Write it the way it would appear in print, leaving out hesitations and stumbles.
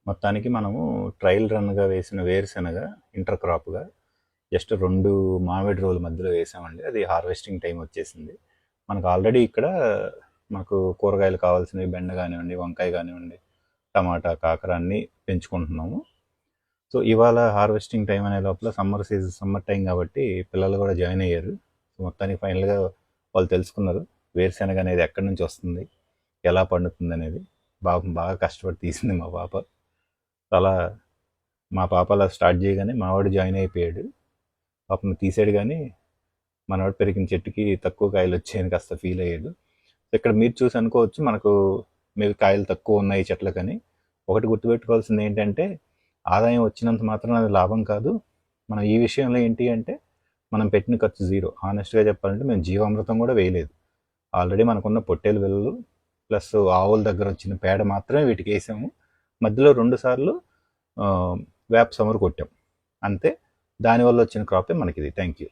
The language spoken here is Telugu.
మొత్తానికి మనము ట్రయల్ రన్గా వేసిన వేరుశనగ ఇంటర్ క్రాప్గా జస్ట్ 2 మామిడి రోలు మధ్యలో వేసామండి. అది హార్వెస్టింగ్ టైం వచ్చేసింది. మనకు ఆల్రెడీ ఇక్కడ మనకు కూరగాయలు కావాల్సినవి బెండ కానివ్వండి, వంకాయ కానివ్వండి, టమాటా, కాకర అన్నీ పెంచుకుంటున్నాము. సో ఇవాళ హార్వెస్టింగ్ టైం అనే లోపల సమ్మర్ టైం కాబట్టి పిల్లలు కూడా జాయిన్ అయ్యారు. సో మొత్తానికి ఫైనల్గా వాళ్ళు తెలుసుకున్నారు వేరుశనగ అనేది ఎక్కడి నుంచి వస్తుంది, ఎలా పండుతుంది అనేది. బాగా కష్టపడి తీసింది మా పాప. అలా మా పాప అలా స్టార్ట్ చేయగానే మావాడు జాయిన్ అయిపోయాడు. పాపను తీసాడు, కానీ మనవాడు పెరిగిన చెట్టుకి తక్కువ కాయలు వచ్చాయని కాస్త ఫీల్ అయ్యాడు. ఇక్కడ మీరు చూసి అనుకోవచ్చు మనకు మీరు కాయలు తక్కువ ఉన్నాయి చెట్లకని. ఒకటి గుర్తుపెట్టుకోవాల్సింది ఏంటంటే ఆదాయం వచ్చినంత మాత్రం అది లాభం కాదు. మనం ఈ విషయంలో ఏంటి అంటే మనం పెట్టిన ఖర్చు జీరో. హానెస్ట్గా చెప్పాలంటే మేము జీవామృతం కూడా వేయలేదు. ఆల్రెడీ మనకున్న పొట్టేలు వెల్లులు ప్లస్ ఆవుల దగ్గర వచ్చిన పేడ మాత్రమే వీటికి వేసాము. మధ్యలో 2 సార్లు వేప సమరు కొట్టాం అంతే. దానివల్ల వచ్చిన క్రాపే మనకిది. Thank you.